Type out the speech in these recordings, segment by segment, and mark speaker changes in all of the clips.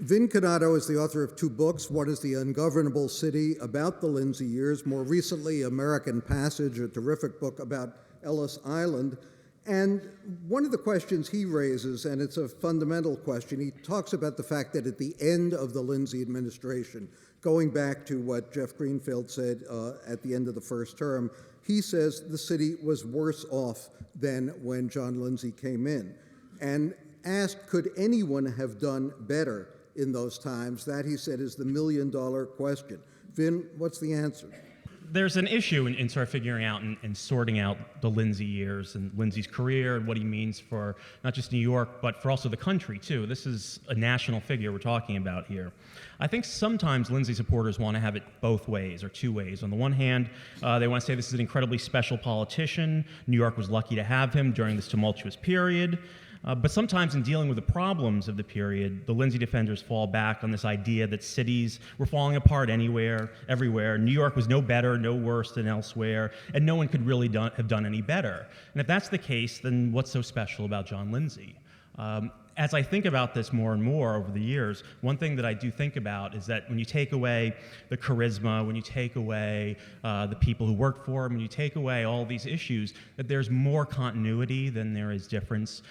Speaker 1: Vin Cannato is the author of 2 books. One is The Ungovernable City, about the Lindsay years. More recently, American Passage, a terrific book about Ellis Island. And one of the questions he raises, and it's a fundamental question, he talks about the fact that at the end of the Lindsay administration, going back to what Jeff Greenfield said at the end of the first term, he says the city was worse off than when John Lindsay came in. And asked, could anyone have done better in those times? That, he said, is the million-dollar question. Vin, what's the answer?
Speaker 2: There's an issue in sort of figuring out and sorting out the Lindsay years and Lindsay's career and what he means for not just New York, but for also the country, too. This is a national figure we're talking about here. I think sometimes Lindsay supporters want to have it both ways, or 2 ways. On the one hand, they want to say this is an incredibly special politician. New York was lucky to have him during this tumultuous period. But sometimes in dealing with the problems of the period, the Lindsay defenders fall back on this idea that cities were falling apart everywhere. New York was no better, no worse than elsewhere, and no one could really have done any better. And if that's the case, then what's so special about John Lindsay? As I think about this more and more over the years, one thing that I do think about is that when you take away the charisma, when you take away the people who worked for him, when you take away all these issues, that there's more continuity than there is difference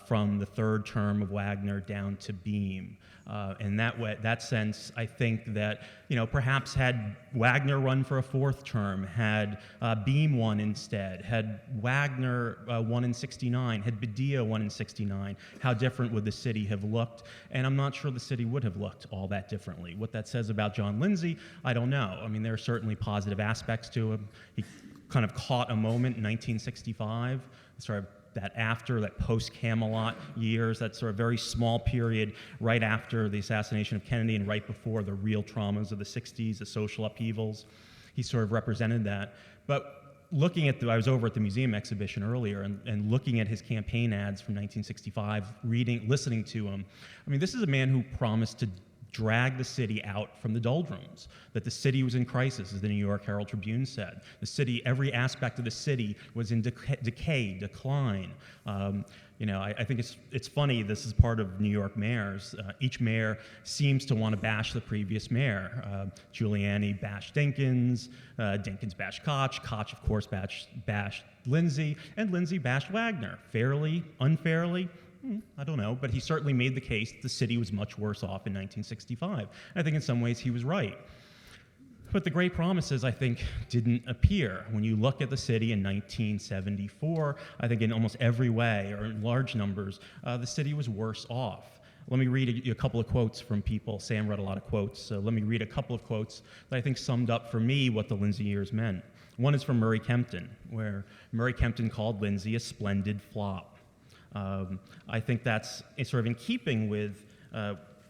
Speaker 2: from the third term of Wagner down to Beam. In that sense, I think that, perhaps had Wagner run for a 4th term, had Beam won instead, had Wagner won in 69, had Badillo won in 69, how different would the city have looked? And I'm not sure the city would have looked all that differently. What that says about John Lindsay, I don't know. I mean, there are certainly positive aspects to him. He kind of caught a moment in 1965, sort of that post-Camelot years, that sort of very small period right after the assassination of Kennedy and right before the real traumas of the 60s, the social upheavals. He sort of represented that. But looking at I was over at the museum exhibition earlier and looking at his campaign ads from 1965, listening to him. I mean, this is a man who promised to drag the city out from the doldrums, that the city was in crisis, as the New York Herald Tribune said. The city, every aspect of the city was in decay, decline. I think it's funny, this is part of New York mayors. Each mayor seems to want to bash the previous mayor. Giuliani bashed Dinkins, Dinkins bashed Koch, of course bashed Lindsay, and Lindsay bashed Wagner. Fairly, unfairly? I don't know, but he certainly made the case that the city was much worse off in 1965. And I think in some ways he was right. But the great promises, I think, didn't appear. When you look at the city in 1974, I think in almost every way, or in large numbers, the city was worse off. Let me read a couple of quotes from people. Sam read a lot of quotes, so let me read a couple of quotes that I think summed up for me what the Lindsay years meant. One is from Murray Kempton, where Murray Kempton called Lindsay a splendid flop. I think that's sort of in keeping with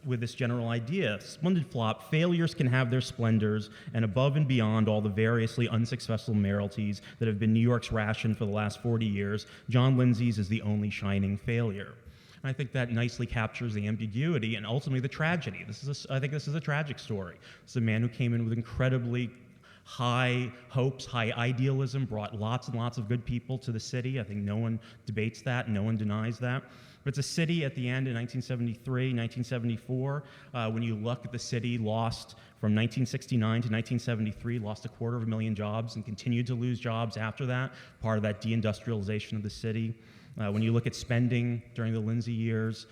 Speaker 2: this general idea. Splendid flop, failures can have their splendors, and above and beyond all the variously unsuccessful mayoralties that have been New York's ration for the last 40 years, John Lindsay's is the only shining failure. And I think that nicely captures the ambiguity and ultimately the tragedy. I think this is a tragic story. This is a man who came in with incredibly high hopes, high idealism, brought lots and lots of good people to the city. I think no one debates that, no one denies that. But it's a city at the end in 1973, 1974, when you look at the city lost from 1969 to 1973, lost 250,000 jobs and continued to lose jobs after that, part of that deindustrialization of the city. When you look at spending during the Lindsay years,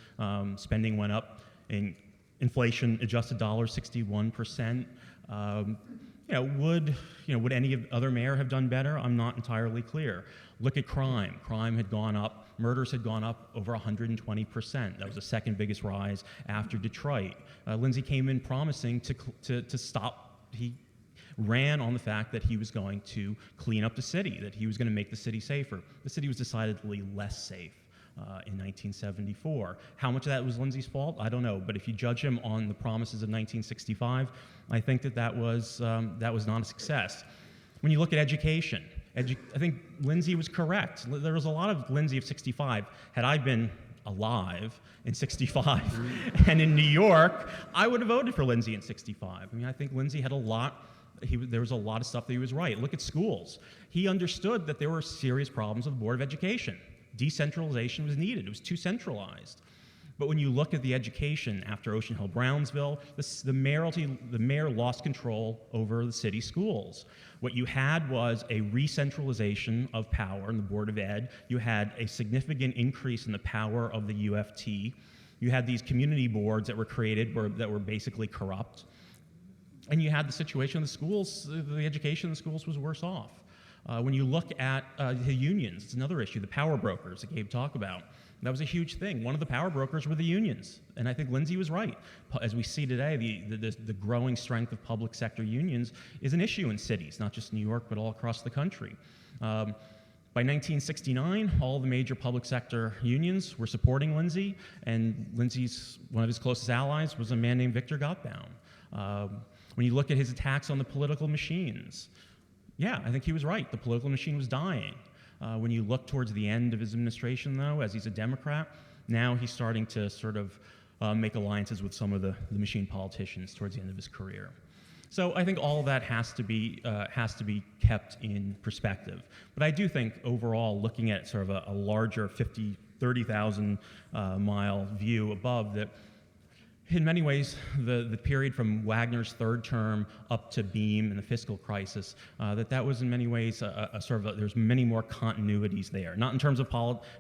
Speaker 2: spending went up in inflation-adjusted dollars 61%. Would any other mayor have done better? I'm not entirely clear. Look at crime. Crime had gone up. Murders had gone up over 120%. That was the second biggest rise after Detroit. Lindsay came in promising to stop. He ran on the fact that he was going to clean up the city, that he was going to make the city safer. The city was decidedly less safe in 1974. How much of that was Lindsay's fault? I don't know. But if you judge him on the promises of 1965, I think that was not a success. When you look at education, I think Lindsay was correct. There was a lot of Lindsay of 65. Had I been alive in 65 and in New York, I would have voted for Lindsay in 65. I mean, I think Lindsay had a lot. There was a lot of stuff that he was right. Look at schools. He understood that there were serious problems with the Board of Education. Decentralization was needed. It was too centralized. But when you look at the education after Ocean Hill-Brownsville, the mayor lost control over the city schools. What you had was a re-centralization of power in the Board of Ed. You had a significant increase in the power of the UFT. You had these community boards that were created that were basically corrupt. And you had the situation in the schools, the education in the schools was worse off. When you look at the unions, it's another issue, the power brokers that Gabe talked about. That was a huge thing. One of the power brokers were the unions. And I think Lindsay was right. As we see today, the growing strength of public sector unions is an issue in cities, not just New York, but all across the country. By 1969, all the major public sector unions were supporting Lindsay, and one of his closest allies was a man named Victor Gotbaum. When you look at his attacks on the political machines, yeah, I think he was right. The political machine was dying. When you look towards the end of his administration, though, as he's a Democrat, now he's starting to sort of make alliances with some of the machine politicians towards the end of his career. So I think all of that has to be kept in perspective. But I do think overall, looking at sort of a larger 30,000 mile view above, that in many ways, the period from Wagner's third term up to Beam and the fiscal crisis, that was in many ways there's many more continuities there. Not in terms of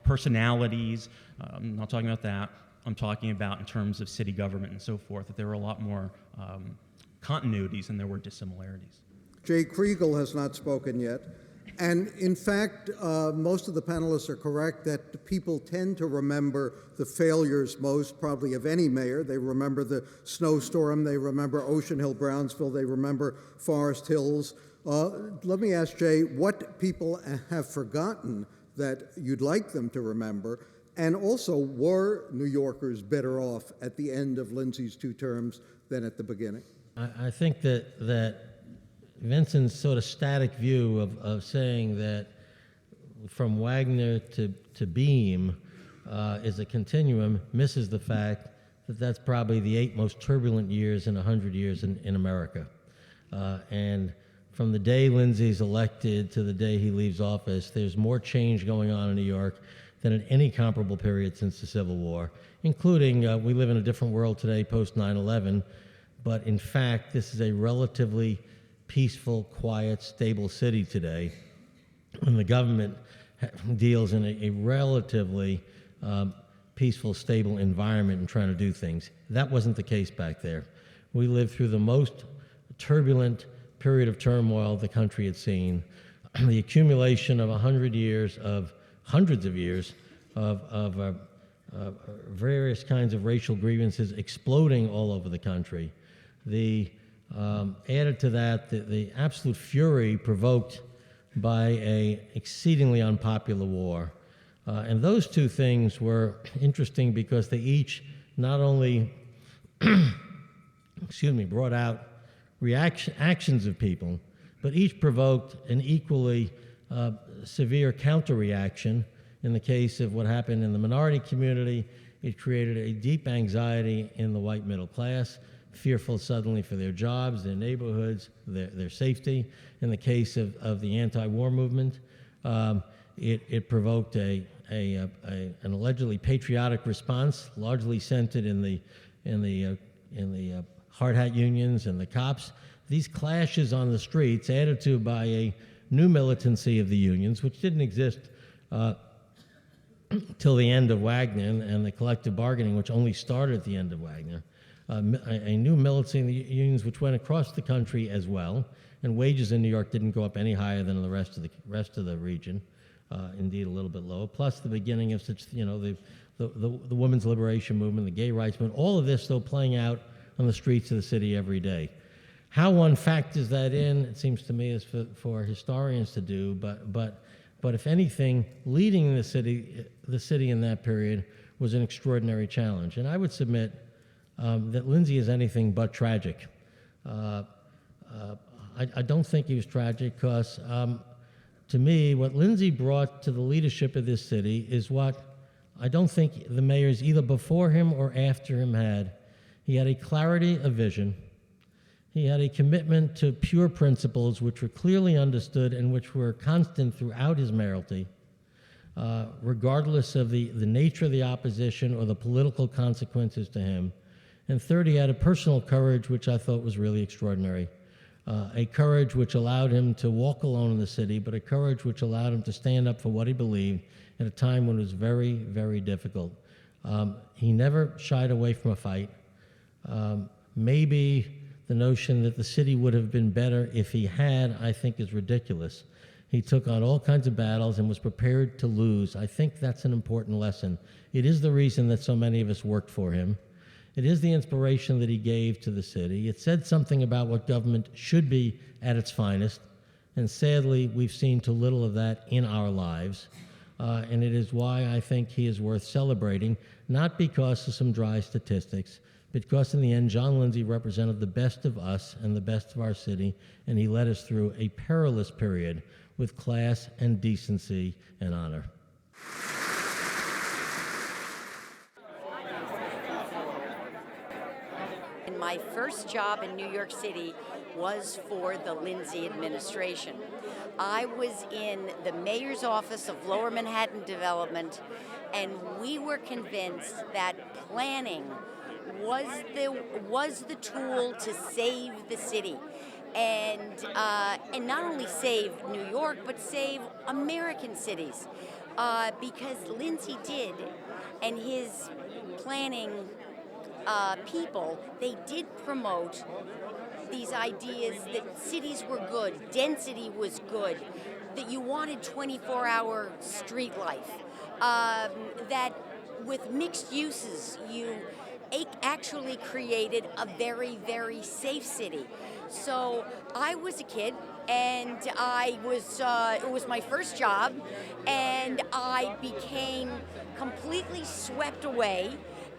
Speaker 2: personalities, I'm not talking about that. I'm talking about in terms of city government and so forth, that there were a lot more continuities than there were dissimilarities.
Speaker 1: Jay Kriegel has not spoken yet. And in fact, most of the panelists are correct that people tend to remember the failures most, probably of any mayor. They remember the snowstorm, they remember Ocean Hill-Brownsville, they remember Forest Hills. Let me ask Jay, what people have forgotten that you'd like them to remember? And also, were New Yorkers better off at the end of Lindsay's 2 terms than at the beginning?
Speaker 3: I think that Vincent's sort of static view of saying that from Wagner to Beam is a continuum misses the fact that that's probably the 8 most turbulent years in 100 years in America. And from the day Lindsay's elected to the day he leaves office, there's more change going on in New York than at any comparable period since the Civil War, including we live in a different world today post 9/11, but in fact, this is a relatively peaceful, quiet, stable city today, and the government deals in a relatively peaceful, stable environment in trying to do things. That wasn't the case back there. We lived through the most turbulent period of turmoil the country had seen. The accumulation of hundreds of years of various kinds of racial grievances exploding all over the country. Added to that, the absolute fury provoked by an exceedingly unpopular war. And those 2 things were interesting because they each not only brought out actions of people, but each provoked an equally severe counter-reaction. In the case of what happened in the minority community, it created a deep anxiety in the white middle class, fearful suddenly for their jobs, their neighborhoods, their safety. In the case of the anti-war movement, it provoked an allegedly patriotic response, largely centered in the hard hat unions and the cops. These clashes on the streets, added to by a new militancy of the unions, which didn't exist till the end of Wagner, and the collective bargaining, which only started at the end of Wagner. A new militancy in the unions, which went across the country as well, and wages in New York didn't go up any higher than the rest of the region, indeed a little bit lower. Plus the beginning of the women's liberation movement, the gay rights movement, all of this though playing out on the streets of the city every day. How one factors that in, it seems to me, is for historians to do. But if anything, leading the city in that period was an extraordinary challenge. And I would submit that Lindsay is anything but tragic. I don't think he was tragic because, to me, what Lindsay brought to the leadership of this city is what I don't think the mayors either before him or after him had. He had a clarity of vision. He had a commitment to pure principles which were clearly understood and which were constant throughout his mayoralty. regardless of the nature of the opposition or the political consequences to him. And third, he had a personal courage, which I thought was really extraordinary. A courage which allowed him to walk alone in the city, but a courage which allowed him to stand up for what he believed at a time when it was very, very difficult. He never shied away from a fight. Maybe the notion that the city would have been better if he had, I think, is ridiculous. He took on all kinds of battles and was prepared to lose. I think that's an important lesson. It is the reason that so many of us worked for him. It is the inspiration that he gave to the city. It said something about what government should be at its finest, and sadly, we've seen too little of that in our lives. And it is why I think he is worth celebrating, not because of some dry statistics, but because in the end, John Lindsay represented the best of us and the best of our city, and he led us through a perilous period with class and decency and honor.
Speaker 4: My first job in New York City was for the Lindsay administration. I was in the mayor's office of Lower Manhattan Development, and we were convinced that planning was the tool to save the city, and not only save New York, but save American cities, because Lindsay did, and his planning people, they did promote these ideas that cities were good, density was good, that you wanted 24-hour street life, that with mixed uses, you actually created a very, very safe city. So I was a kid, and it was my first job, and I became completely swept away,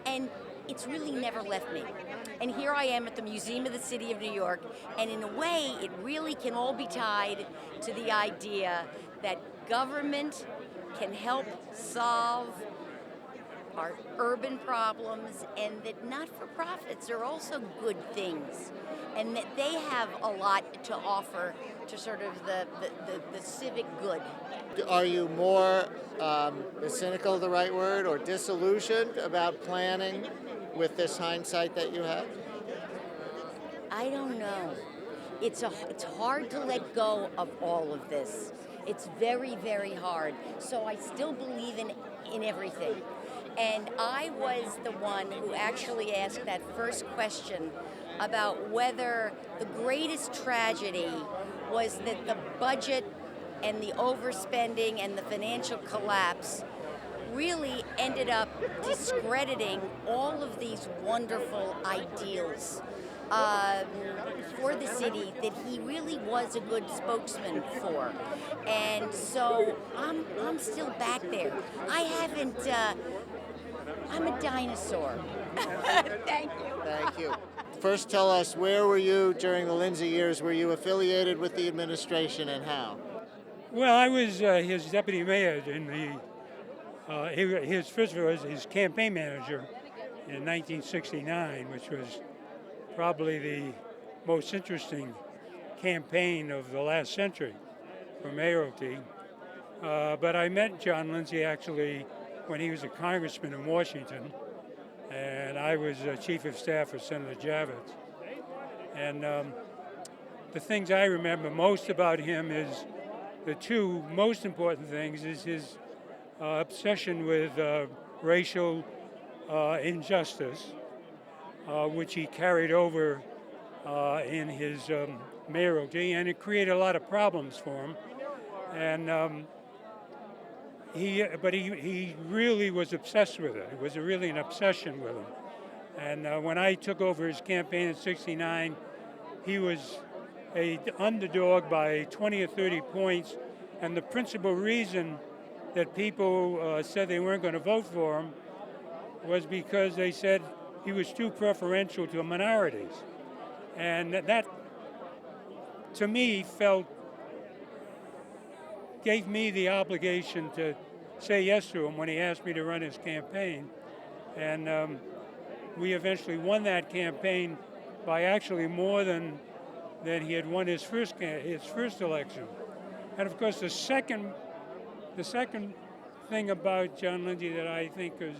Speaker 4: and it's really never left me. And here I am at the Museum of the City of New York, and in a way, it really can all be tied to the idea that government can help solve our urban problems, and that not-for-profits are also good things, and that they have a lot to offer to sort of the civic good.
Speaker 5: Are you more is cynical the right word, or disillusioned about planning with this hindsight that you have?
Speaker 4: I don't know. It's hard to let go of all of this. It's very, very hard. So I still believe in everything. And I was the one who actually asked that first question about whether the greatest tragedy was that the budget and the overspending and the financial collapse really ended up discrediting all of these wonderful ideals for the city that he really was a good spokesman for. And so I'm still back there. I haven't, I'm a dinosaur. Thank you.
Speaker 5: Thank you. First, tell us, where were you during the Lindsay years? Were you affiliated with the administration, and how?
Speaker 6: Well, I was his deputy mayor in first of all, was his campaign manager in 1969, which was probably the most interesting campaign of the last century for mayoralty. But I met John Lindsay actually when he was a congressman in Washington, and I was chief of staff for Senator Javits. And the things I remember most about him is the two most important things is his obsession with racial injustice, which he carried over in his mayoralty, and it created a lot of problems for him. And he really was obsessed with it. It was really an obsession with him. And when I took over his campaign in '69, he was an underdog by 20 or 30 points, and the principal reason that people said they weren't going to vote for him was because they said he was too preferential to minorities. And that, to me, gave me the obligation to say yes to him when he asked me to run his campaign. And we eventually won that campaign by actually more than he had won his first election. And of course, the second thing about John Lindsay that I think is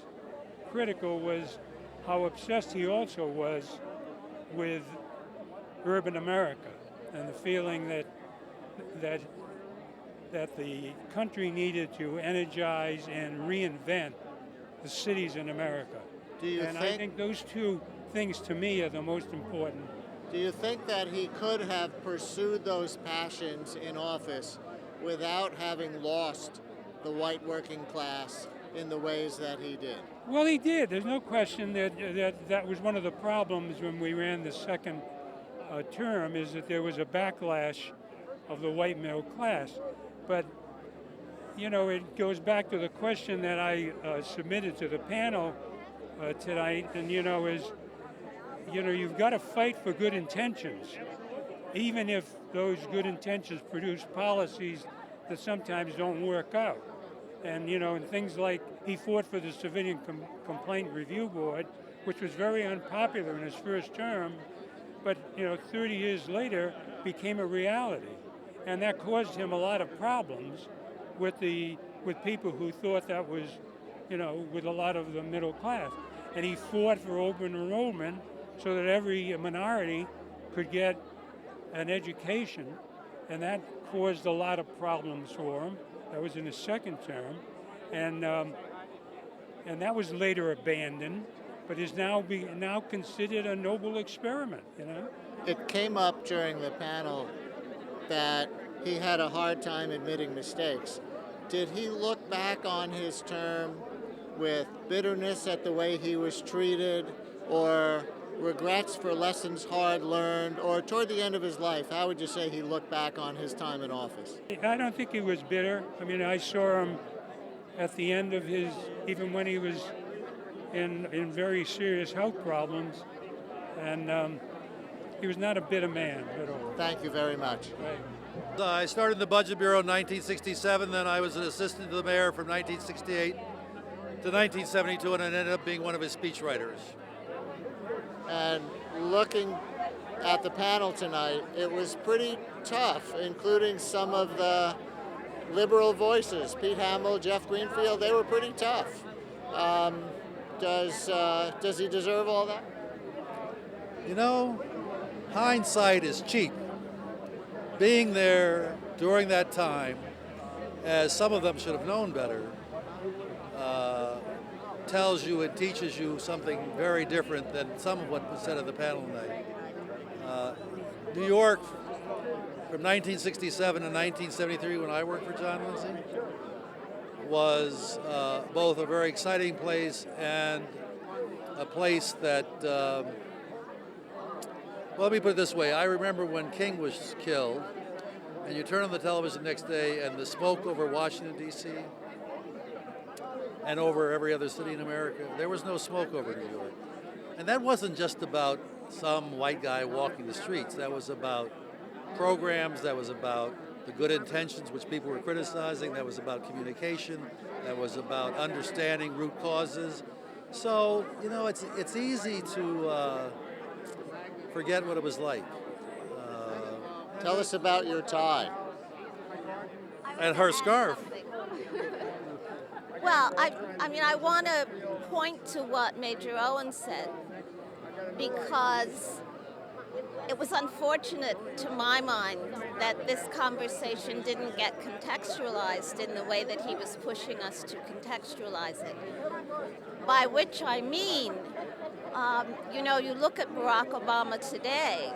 Speaker 6: critical was how obsessed he also was with urban America and the feeling that the country needed to energize and reinvent the cities in America. I think those two things to me are the most important.
Speaker 5: Do you think that he could have pursued those passions in office without having lost the white working class in the ways that he did?
Speaker 6: Well, he did. There's no question that was one of the problems when we ran the second term, is that there was a backlash of the white middle class. But, it goes back to the question that I submitted to the panel tonight, and, you've got to fight for good intentions, even if those good intentions produce policies that sometimes don't work out. And, and things like he fought for the Civilian Complaint Review Board, which was very unpopular in his first term, but, 30 years later became a reality. And that caused him a lot of problems with people who thought that was, with a lot of the middle class. And he fought for open enrollment so that every minority could get an education, and that caused a lot of problems for him. That was in his second term, and that was later abandoned, but is now considered a noble experiment.
Speaker 5: It came up during the panel that he had a hard time admitting mistakes. Did he look back on his term with bitterness at the way he was treated, or regrets for lessons hard learned, or toward the end of his life, how would you say he looked back on his time in office?
Speaker 6: I don't think he was bitter. I mean, I saw him at the end of his, even when he was in very serious health problems, and he was not a bitter man at all.
Speaker 5: Thank you very much.
Speaker 6: Right.
Speaker 7: I started in the Budget Bureau in 1967, then I was an assistant to the mayor from 1968 to 1972, and I ended up being one of his speechwriters.
Speaker 5: And looking at the panel tonight, it was pretty tough, including some of the liberal voices. Pete Hamill, Jeff Greenfield, they were pretty tough. Does he deserve all that?
Speaker 7: Hindsight is cheap. Being there during that time, as some of them should have known better, tells you and teaches you something very different than some of what was said at the panel tonight. New York, from 1967 to 1973, when I worked for John Lindsay, was both a very exciting place and a place that, let me put it this way. I remember when King was killed, and you turn on the television the next day, and the smoke over Washington, D.C., and over every other city in America, there was no smoke over New York. And that wasn't just about some white guy walking the streets. That was about programs, that was about the good intentions which people were criticizing, that was about communication, that was about understanding root causes. So, it's easy to forget what it was like.
Speaker 5: Tell us about your tie.
Speaker 7: And her scarf.
Speaker 8: Well, I want to point to what Major Owens said, because it was unfortunate to my mind that this conversation didn't get contextualized in the way that he was pushing us to contextualize it. By which I mean, you look at Barack Obama today,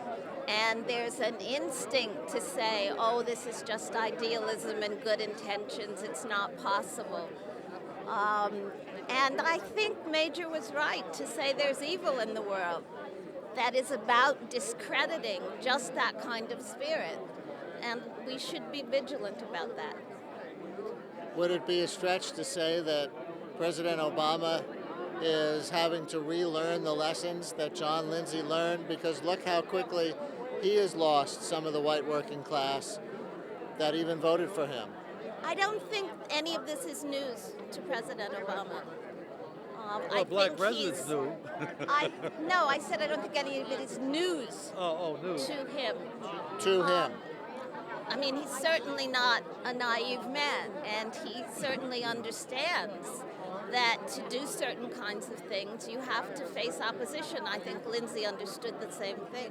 Speaker 8: and there's an instinct to say, oh, this is just idealism and good intentions, it's not possible. And I think Major was right to say there's evil in the world that is about discrediting just that kind of spirit, and we should be vigilant about that.
Speaker 5: Would it be a stretch to say that President Obama is having to relearn the lessons that John Lindsay learned? Because look how quickly he has lost some of the white working class that even voted for him.
Speaker 8: I don't think any of this is news to President Obama.
Speaker 7: Well, black presidents do.
Speaker 8: No, I said I don't think any of it is news
Speaker 7: news.
Speaker 8: to him.
Speaker 5: To him.
Speaker 8: I mean, he's certainly not a naive man, and he certainly understands that to do certain kinds of things, you have to face opposition. I think Lindsay understood the same thing.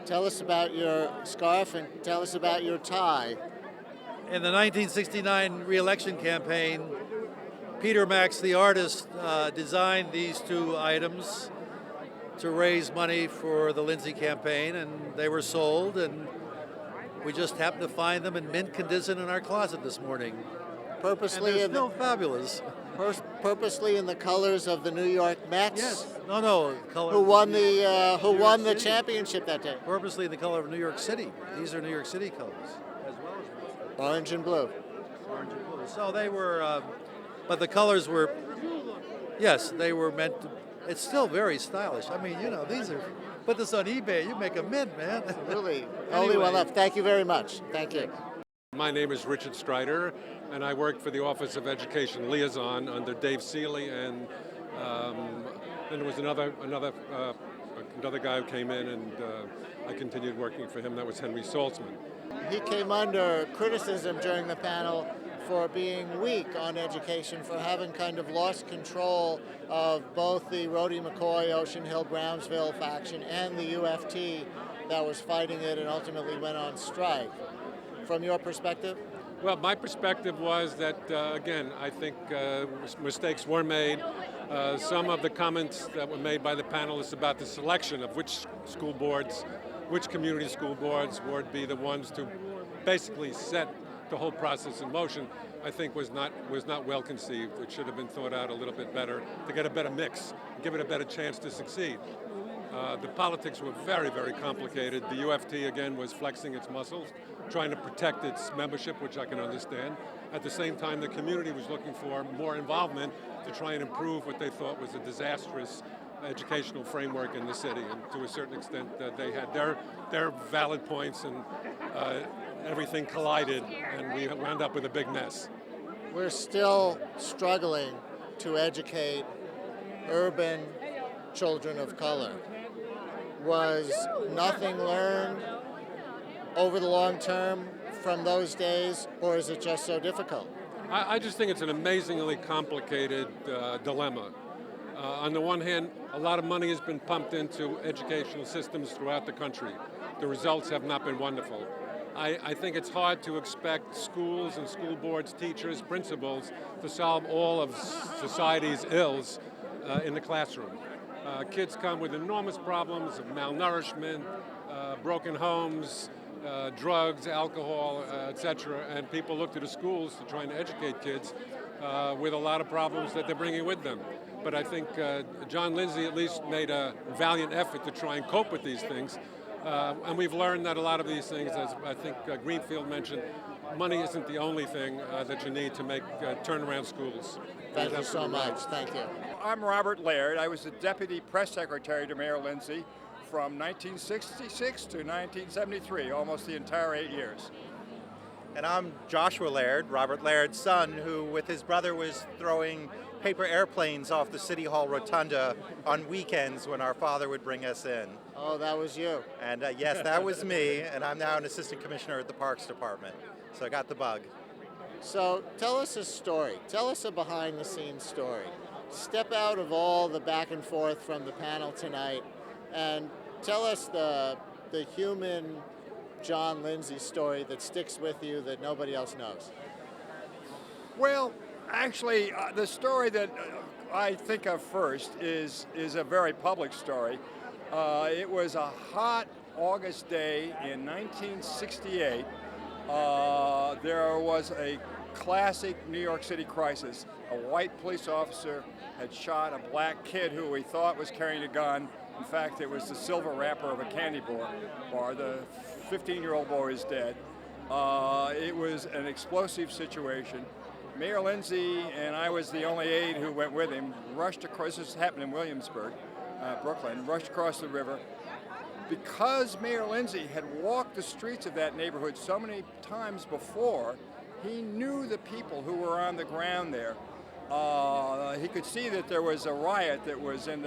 Speaker 5: Tell us about your scarf and tell us about your tie.
Speaker 7: In the 1969 re-election campaign, Peter Max, the artist, designed these two items to raise money for the Lindsay campaign, and they were sold, and we just happened to find them in mint condition in our closet this morning.
Speaker 5: Purposely
Speaker 7: And they're
Speaker 5: in
Speaker 7: still fabulous.
Speaker 5: purposely in the colors of the New York Mets.
Speaker 7: Yes. No. Color
Speaker 5: Who won
Speaker 7: New
Speaker 5: the
Speaker 7: City.
Speaker 5: championship that day?
Speaker 7: Purposely in the color of New York City. These are New York City colors, as well as
Speaker 5: Orange and blue.
Speaker 7: orange and blue. So they were, but the colors were, yes, they were meant to. It's still very stylish. I mean, these are. Put this on eBay, you make a mint, man.
Speaker 5: Really, only one left. Thank you very much. Thank you.
Speaker 9: My name is Richard Strider, and I work for the Office of Education Liaison under Dave Seeley, and then there was another guy who came in, and I continued working for him. That was Henry Saltzman.
Speaker 5: He came under criticism during the panel for being weak on education, for having kind of lost control of both the Rhodey McCoy, Ocean Hill, Brownsville faction and the UFT that was fighting it and ultimately went on strike. From your perspective?
Speaker 9: Well, my perspective was that, again, I think mistakes were made. Some of the comments that were made by the panelists about the selection of which school boards, which community school boards would be the ones to basically set the whole process in motion, I think was not well conceived. It should have been thought out a little bit better to get a better mix, give it a better chance to succeed. The politics were very, very complicated. The UFT, again, was flexing its muscles, trying to protect its membership, which I can understand. At the same time, the community was looking for more involvement to try and improve what they thought was a disastrous educational framework in the city. And to a certain extent, they had their valid points, and everything collided, and we wound up with a big mess.
Speaker 5: We're still struggling to educate urban children of color. Was nothing learned over the long term from those days, or is it just so difficult?
Speaker 9: I just think it's an amazingly complicated dilemma. On the one hand, a lot of money has been pumped into educational systems throughout the country. The results have not been wonderful. I think it's hard to expect schools and school boards, teachers, principals to solve all of society's ills in the classroom. Kids come with enormous problems of malnourishment, broken homes, drugs, alcohol, etc. And people look to the schools to try and educate kids with a lot of problems that they're bringing with them. But I think John Lindsay at least made a valiant effort to try and cope with these things. And we've learned that a lot of these things, as I think Greenfield mentioned, money isn't the only thing that you need to make turnaround schools.
Speaker 5: Thank you so much. Thank you.
Speaker 10: I'm Robert Laird. I was the Deputy Press Secretary to Mayor Lindsay from 1966 to 1973, almost the entire 8 years.
Speaker 11: And I'm Joshua Laird, Robert Laird's son, who with his brother was throwing paper airplanes off the City Hall rotunda on weekends when our father would bring us in.
Speaker 5: Oh, that was you.
Speaker 11: And yes, that was me, and I'm now an assistant commissioner at the Parks Department. So I got the bug.
Speaker 5: So tell us a story. Tell us a behind-the-scenes story. Step out of all the back and forth from the panel tonight and tell us the human John Lindsay story that sticks with you that nobody else knows.
Speaker 10: Well, actually, the story that I think of first is a very public story. It was a hot August day in 1968. There was a classic New York City crisis. A white police officer had shot a black kid who we thought was carrying a gun. In fact, it was the silver wrapper of a candy bar. The 15-year-old boy is dead. It was an explosive situation. Mayor Lindsay, and I was the only aide who went with him, rushed across. This happened in Williamsburg, Brooklyn, rushed across the river. Because Mayor Lindsay had walked the streets of that neighborhood so many times before, he knew the people who were on the ground there. He could see that there was a riot that was in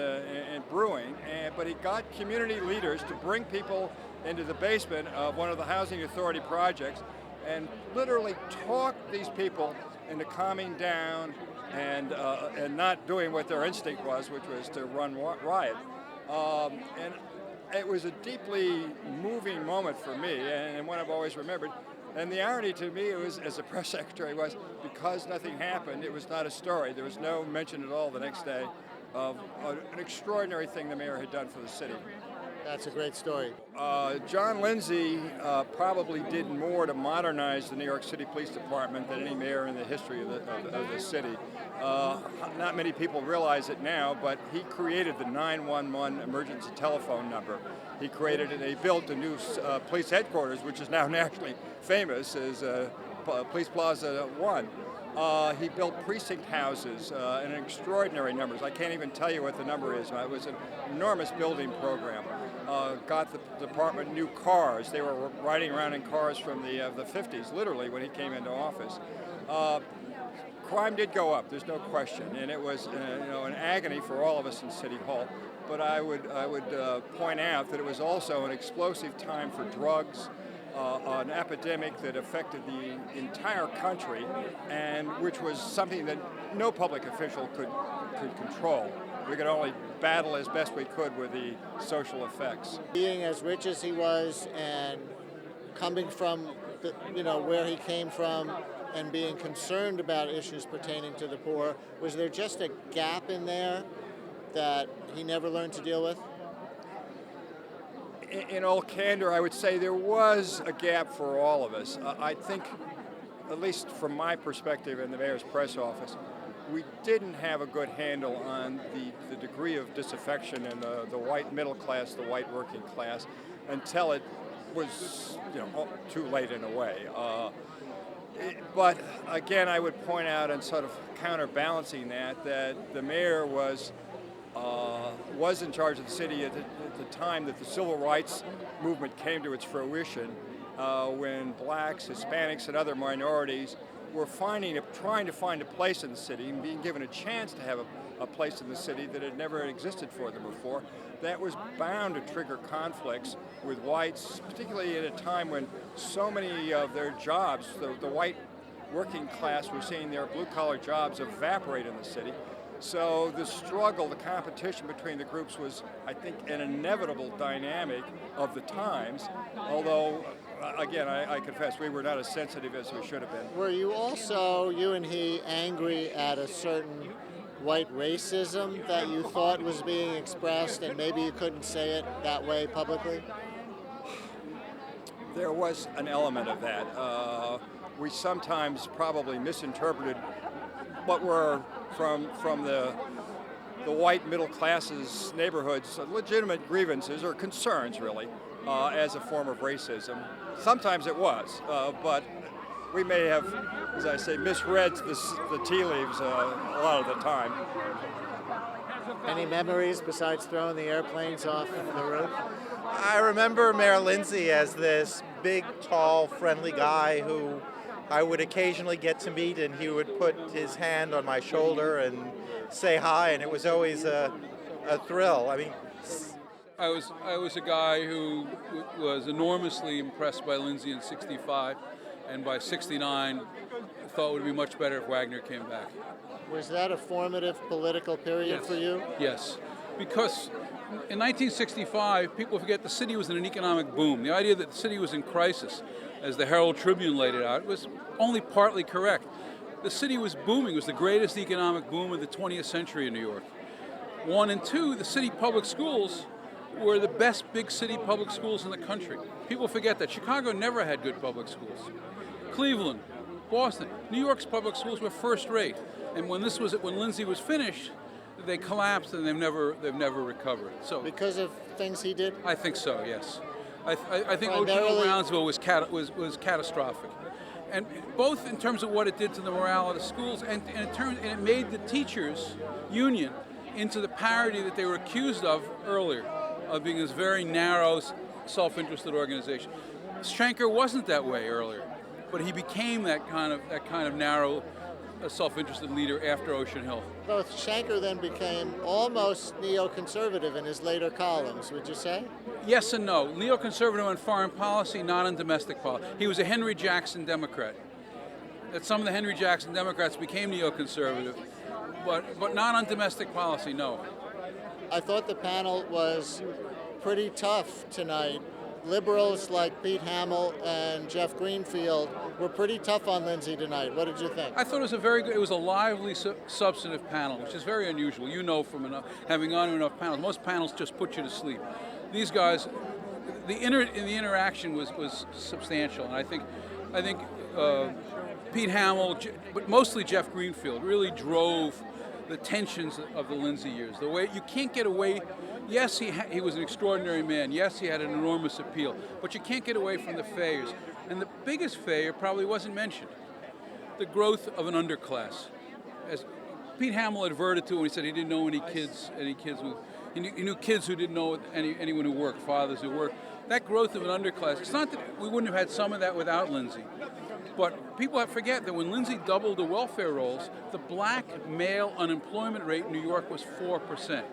Speaker 10: brewing, but he got community leaders to bring people into the basement of one of the housing authority projects and literally talk these people into calming down and not doing what their instinct was, which was to run riot. And it was a deeply moving moment for me, and one I've always remembered. And the irony to me was, as a press secretary, was because nothing happened, it was not a story. There was no mention at all the next day of an extraordinary thing the mayor had done for the city.
Speaker 5: That's a great story.
Speaker 10: John Lindsay probably did more to modernize the New York City Police Department than any mayor in the history of the city. Not many people realize it now, but he created the 911 emergency telephone number. He built a new police headquarters, which is now nationally famous as Police Plaza 1. He built precinct houses in extraordinary numbers. I can't even tell you what the number is. It was an enormous building program. Got the department new cars. They were riding around in cars from the 50s, literally, when he came into office. Crime did go up, there's no question, and it was an agony for all of us in City Hall. But I would point out that it was also an explosive time for drugs, an epidemic that affected the entire country, and which was something that no public official could control. We could only battle as best we could with the social effects.
Speaker 5: Being as rich as he was and coming from where he came from and being concerned about issues pertaining to the poor, was there just a gap in there that he never learned to deal with?
Speaker 10: In all candor, I would say there was a gap for all of us. I think, at least from my perspective in the mayor's press office, we didn't have a good handle on the degree of disaffection in the white middle class, the white working class, until it was too late in a way. But again, I would point out, and sort of counterbalancing that the mayor was in charge of the city at the time that the civil rights movement came to its fruition, when blacks, Hispanics, and other minorities were trying to find a place in the city and being given a chance to have a place in the city that had never existed for them before. That was bound to trigger conflicts with whites, particularly at a time when so many of their jobs, the white working class, were seeing their blue-collar jobs evaporate in the city. So the struggle, the competition between the groups was, I think, an inevitable dynamic of the times, although, again, I confess, we were not as sensitive as we should have been.
Speaker 5: Were you also, you and he, angry at a certain white racism that you thought was being expressed and maybe you couldn't say it that way publicly?
Speaker 10: There was an element of that. We sometimes probably misinterpreted what were from the white middle classes neighborhoods legitimate grievances or concerns, really, as a form of racism. Sometimes it was, but we may have, as I say, misread the tea leaves a lot of the time.
Speaker 5: Any memories besides throwing the airplanes off the roof?
Speaker 11: I remember Mayor Lindsay as this big, tall, friendly guy who I would occasionally get to meet, and he would put his hand on my shoulder and say hi, and it was always a thrill. I mean,
Speaker 12: I was a guy who was enormously impressed by Lindsay in '65, and by '69 thought it would be much better if Wagner came back.
Speaker 5: Was that a formative political period for you?
Speaker 12: Yes, because in 1965, people forget the city was in an economic boom. The idea that the city was in crisis, as the Herald Tribune laid it out, was only partly correct. The city was booming. It was the greatest economic boom of the 20th century in New York. 1 and 2, the city public schools were the best big city public schools in the country. People forget that. Chicago never had good public schools. Cleveland, Boston, New York's public schools were first rate. And when Lindsay was finished, they collapsed and they've never recovered. So
Speaker 5: because of things he did?
Speaker 12: I think so, yes. I think O.J. Brownsville was catastrophic, and both in terms of what it did to the morale of the schools, and it made the teachers union into the parody that they were accused of earlier, of being this very narrow, self-interested organization. Schenker wasn't that way earlier, but he became that kind of narrow a self-interested leader after Ocean Hill.
Speaker 5: Both Shanker then became almost neoconservative in his later columns, would you say?
Speaker 12: Yes and no. Neoconservative on foreign policy, not on domestic policy. He was a Henry Jackson Democrat. That some of the Henry Jackson Democrats became neoconservative, but not on domestic policy, no.
Speaker 5: I thought the panel was pretty tough tonight. Liberals like Pete Hamill and Jeff Greenfield were pretty tough on Lindsay tonight. What did you think?
Speaker 12: I thought it was a very good, it was a lively, substantive panel, which is very unusual. You know from having gone to enough panels. Most panels just put you to sleep. These guys, the interaction was substantial, and I think Pete Hamill, but mostly Jeff Greenfield, really drove the tensions of the Lindsay years. The way you can't get away. Yes, he was an extraordinary man. Yes, he had an enormous appeal, but you can't get away from the failures. And the biggest failure probably wasn't mentioned: the growth of an underclass. As Pete Hamill adverted to when he said he didn't know any kids who he knew kids who didn't know anyone who worked, fathers who worked. That growth of an underclass. It's not that we wouldn't have had some of that without Lindsay. But people forget that when Lindsay doubled the welfare rolls, the black male unemployment rate in New York was 4%.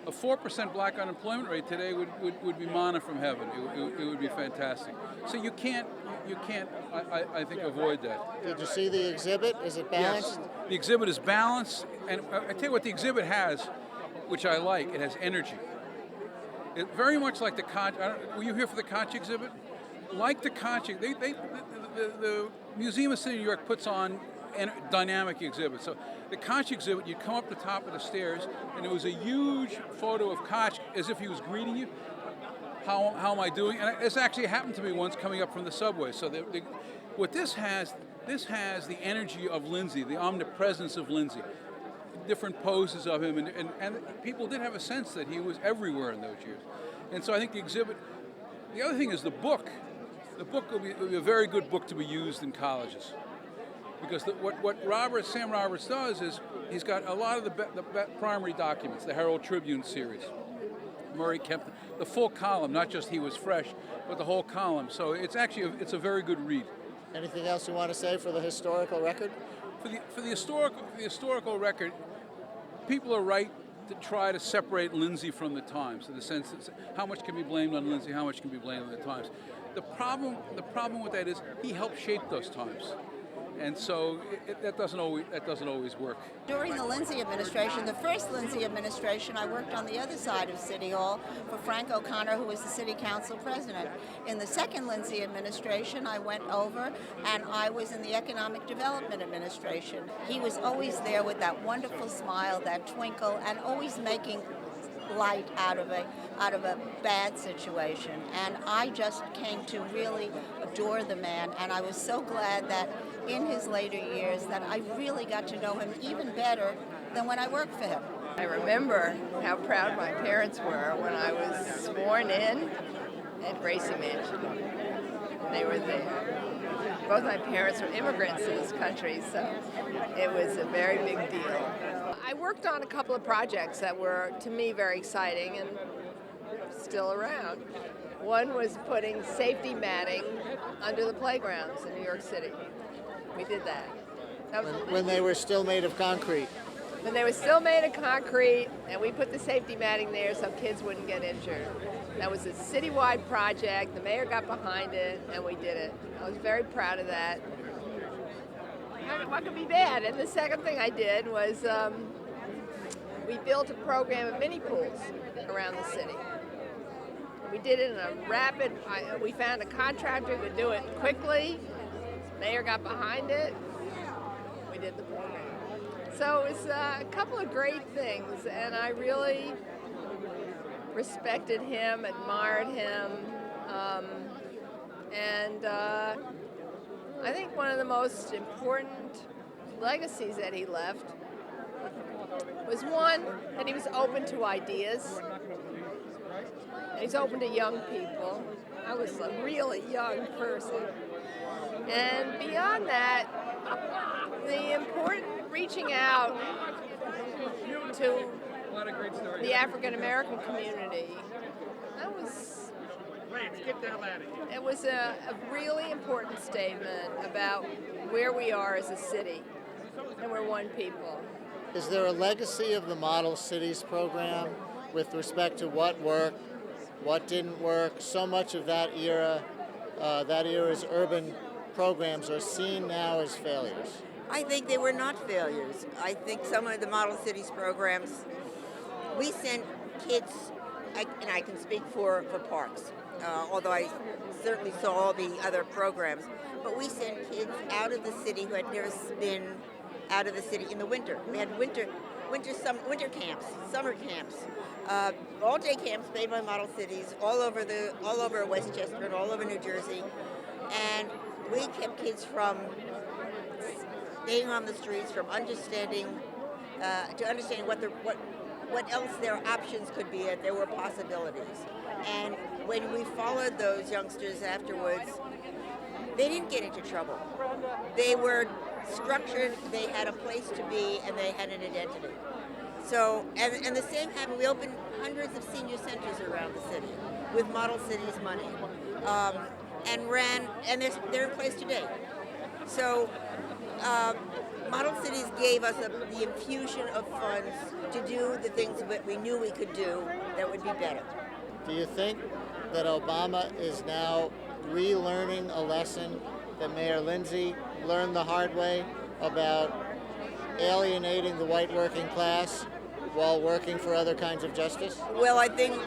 Speaker 12: A 4% black unemployment rate today would be manna from heaven. It would be fantastic. So you can't I think avoid that.
Speaker 5: Did you see the exhibit? Is it balanced?
Speaker 12: Yes. The exhibit is balanced, and I tell you what the exhibit has, which I like. It has energy. It very much like the Koch. Were you here for the Koch exhibit? Like the Koch, the Museum of City of New York puts on dynamic exhibits. So the Koch exhibit, you'd come up the top of the stairs, and it was a huge photo of Koch as if he was greeting you. How am I doing? And this actually happened to me once coming up from the subway. So what this has the energy of Lindsay, the omnipresence of Lindsay, different poses of him, and people did have a sense that he was everywhere in those years. And so I think the exhibit. The other thing is the book. The book will be a very good book to be used in colleges, because what Sam Roberts does is he's got a lot of the primary documents, the Herald Tribune series. Murray kept the full column, not just He Was Fresh, but the whole column. So it's actually it's a very good read.
Speaker 5: Anything else you want to say for the historical record?
Speaker 12: For the historical record, people are right to try to separate Lindsay from the Times, in the sense that how much can be blamed on Lindsay, how much can be blamed on the Times. The problem with that is he helped shape those times, and so that doesn't always work.
Speaker 13: During the Lindsay administration, the first Lindsay administration, I worked on the other side of City Hall for Frank O'Connor, who was the City Council president. In the second Lindsay administration, I went over and I was in the Economic Development administration. He was always there with that wonderful smile, that twinkle, and always making light out of a bad situation. And I just came to really adore the man, and I was so glad that in his later years that I really got to know him even better than when I worked for him.
Speaker 14: I remember how proud my parents were when I was sworn in at Gracie Mansion. They were there. Both my parents were immigrants in this country, so it was a very big deal. I worked on a couple of projects that were, to me, very exciting and still around. One was putting safety matting under the playgrounds in New York City. We did that.
Speaker 5: When they were still made of concrete.
Speaker 14: When they were still made of concrete, and we put the safety matting there so kids wouldn't get injured. That was a citywide project. The mayor got behind it, and we did it. I was very proud of that. What could be bad? And the second thing I did was we built a program of mini pools around the city. We did it in a rapid, we found a contractor who could do it quickly. Mayor got behind it. We did the program. So it was a couple of great things, and I really respected him, admired him, and I think one of the most important legacies that he left was one, that he was open to ideas. He's open to young people. I was a really young person. And beyond that, the important reaching out to the African American community, it was a really important statement about where we are as a city. and we're one people.
Speaker 5: Is there a legacy of the Model Cities program with respect to what worked, what didn't work? So much of that era's urban programs are seen now as failures.
Speaker 15: I think they were not failures. I think some of the Model Cities programs, we sent kids, and I can speak for parks, although I certainly saw all the other programs, but we sent kids out of the city who had never been out of the city in the winter. We had winter camps, summer camps, all-day camps made by Model Cities all over Westchester and all over New Jersey, and we kept kids from staying on the streets, from understanding what else their options could be, and there were possibilities. And when we followed those youngsters afterwards, they didn't get into trouble. They were structured, they had a place to be, and they had an identity. So, and the same happened, we opened hundreds of senior centers around the city with Model Cities money, and they're in place today. So, Model Cities gave us the infusion of funds to do the things that we knew we could do that would be better.
Speaker 5: Do you think that Obama is now relearning a lesson that Mayor Lindsay learned the hard way about alienating the white working class while working for other kinds of justice?
Speaker 15: Well, I think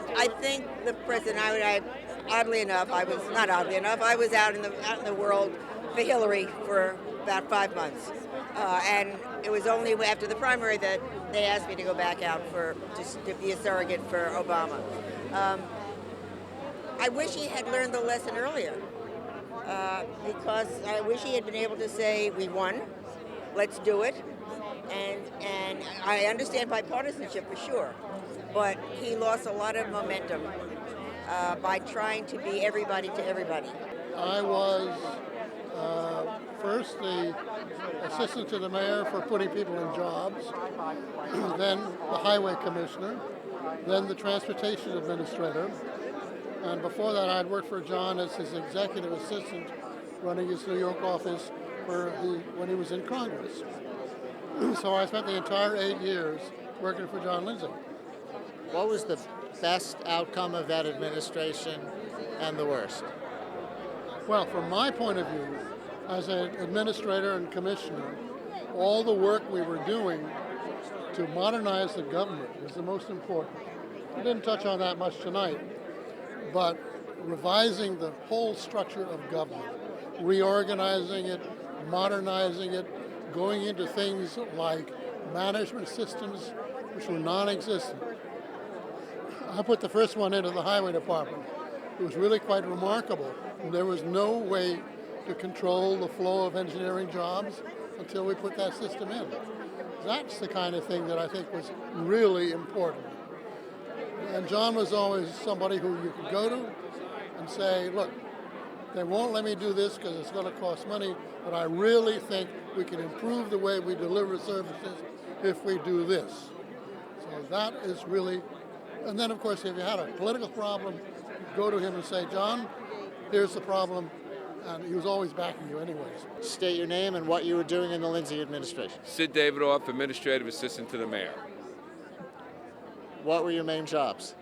Speaker 15: the president, oddly enough, I was out in the world for Hillary for about 5 months. And it was only after the primary that they asked me to go back out to be a surrogate for Obama. I wish he had learned the lesson earlier, because I wish he had been able to say, we won, let's do it. And I understand bipartisanship for sure, but he lost a lot of momentum by trying to be everybody to everybody.
Speaker 16: I was first the assistant to the mayor for putting people in jobs, then the highway commissioner, then the transportation administrator, and before that I'd worked for John as his executive assistant running his New York office when he was in Congress. So I spent the entire 8 years working for John Lindsay.
Speaker 5: What was the best outcome of that administration and the worst?
Speaker 16: Well, from my point of view, as an administrator and commissioner, all the work we were doing to modernize the government was the most important. We didn't touch on that much tonight, but revising the whole structure of government, reorganizing it, modernizing it, going into things like management systems which were non-existent. I put the first one into the highway department. It was really quite remarkable. There was no way to control the flow of engineering jobs until we put that system in. That's the kind of thing that I think was really important. And John was always somebody who you could go to and say, look, they won't let me do this because it's going to cost money, but I really think we can improve the way we deliver services if we do this. So that is really, and then of course if you had a political problem, you go to him and say, John, here's the problem, and he was always backing you anyways.
Speaker 5: State your name and what you were doing in the Lindsay administration.
Speaker 17: Sid Davidoff, administrative assistant to the mayor.
Speaker 5: What were your main jobs?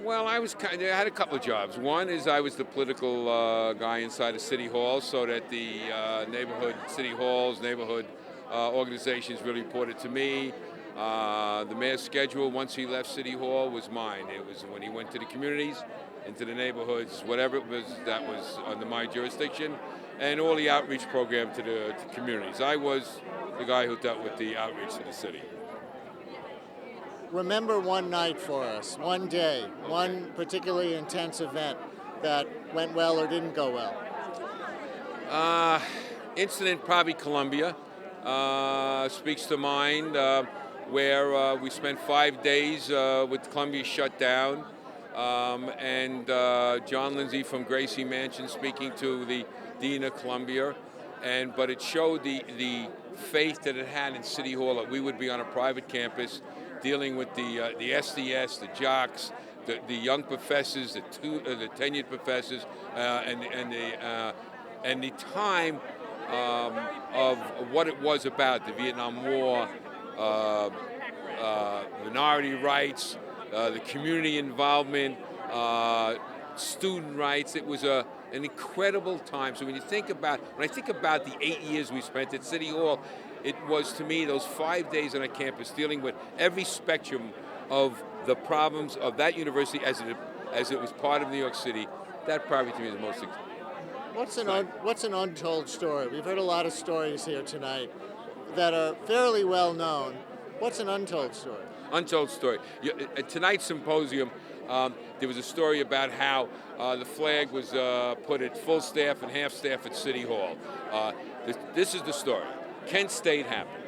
Speaker 17: Well, I had a couple of jobs. One is I was the political guy inside of City Hall, so that the neighborhood city halls, neighborhood organizations really reported to me. The mayor's schedule, once he left City Hall, was mine. It was when he went to the communities, into the neighborhoods, whatever it was that was under my jurisdiction, and all the outreach program to the communities. I was the guy who dealt with the outreach to the city.
Speaker 5: Remember one night for us, one day, one particularly intense event that went well or didn't go well.
Speaker 17: Incident, probably Columbia, speaks to mind, where we spent 5 days with Columbia shut down, and John Lindsay from Gracie Mansion speaking to the Dean of Columbia, but it showed the faith that it had in City Hall that we would be on a private campus dealing with the SDS, the jocks, the young professors, the tenured professors, and the time of what it was about, the Vietnam War, minority rights, the community involvement, student rights. It was an incredible time. So when I think about the 8 years we spent at City Hall, it was to me those 5 days on a campus dealing with every spectrum of the problems of that university as it was part of New York City. That probably to me is the most.
Speaker 5: What's an untold story? We've heard a lot of stories here tonight that are fairly well known. What's an untold story?
Speaker 17: Untold story. At tonight's symposium, there was a story about how the flag was put at full staff and half staff at City Hall. This is the story. Kent State happened.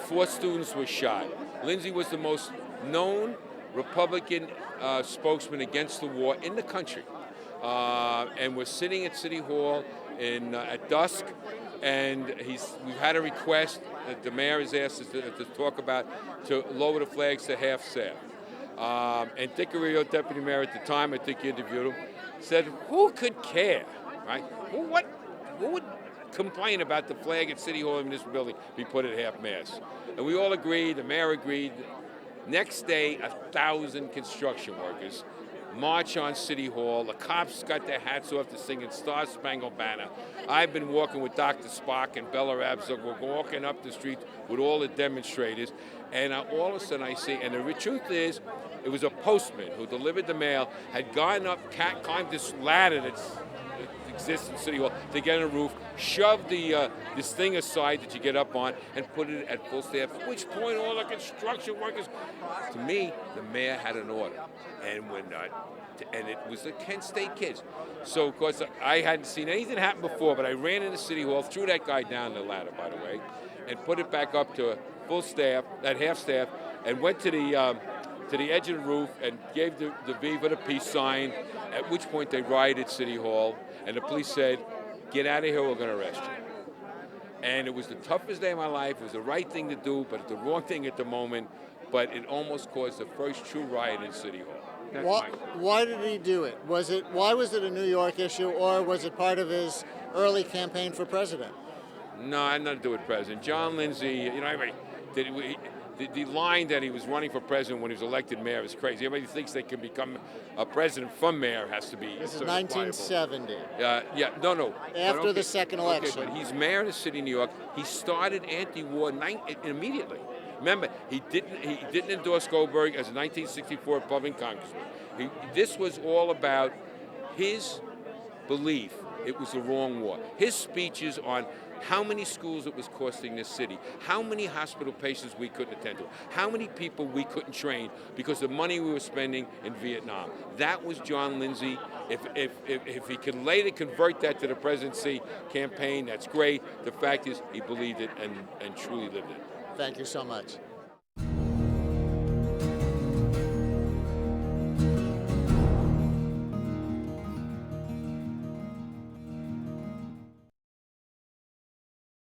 Speaker 17: 4 students were shot. Lindsay was the most known Republican spokesman against the war in the country. And we're sitting at City Hall at dusk, and we've had a request that the mayor has asked us to talk about to lower the flags to half staff. And Dick Carrillo, deputy mayor at the time, I think you interviewed him, said, who could care, right? Who would complain about the flag at City Hall in this building be put at half-mast? And we all agreed, the mayor agreed. Next day, 1,000 construction workers march on City Hall. The cops got their hats off to singing Star Spangled Banner. I've been walking with Dr. Spock and Bella Rabzug. We're walking up the street with all the demonstrators. And all of a sudden I see, and the truth is, it was a postman who delivered the mail, had gone up, climbed this ladder that exists in City Hall to get on the roof, shoved this thing aside that you get up on, and put it at full staff, at which point all the construction workers, to me, the mayor had an order. And we're not. And it was the Kent State kids. So, of course, I hadn't seen anything happen before, but I ran into City Hall, threw that guy down the ladder, by the way, and put it back up to full staff, at half staff, and went to the edge of the roof and gave the Viva the Peace sign, at which point they rioted City Hall, and the police said, get out of here, we're going to arrest you. And it was the toughest day of my life. It was the right thing to do, but the wrong thing at the moment. But it almost caused the first true riot in City Hall.
Speaker 5: Why did he do it? Why was it a New York issue, or was it part of his early campaign for president?
Speaker 17: No, it had nothing to do with president. John Lindsay, the line that he was running for president when he was elected mayor is crazy. Everybody thinks they can become a president from mayor has to be.
Speaker 5: This is 1970.
Speaker 17: No.
Speaker 5: After the second election.
Speaker 17: Okay, but he's mayor of the city of New York. He started anti-war immediately. Remember, he didn't endorse Goldberg as a 1964 Republican congressman. This was all about his belief it was the wrong war. His speeches on how many schools it was costing this city, how many hospital patients we couldn't attend to, how many people we couldn't train because the money we were spending in Vietnam. That was John Lindsay. If he can later convert that to the presidency campaign, that's great. The fact is he believed it and truly lived it.
Speaker 5: Thank you so much.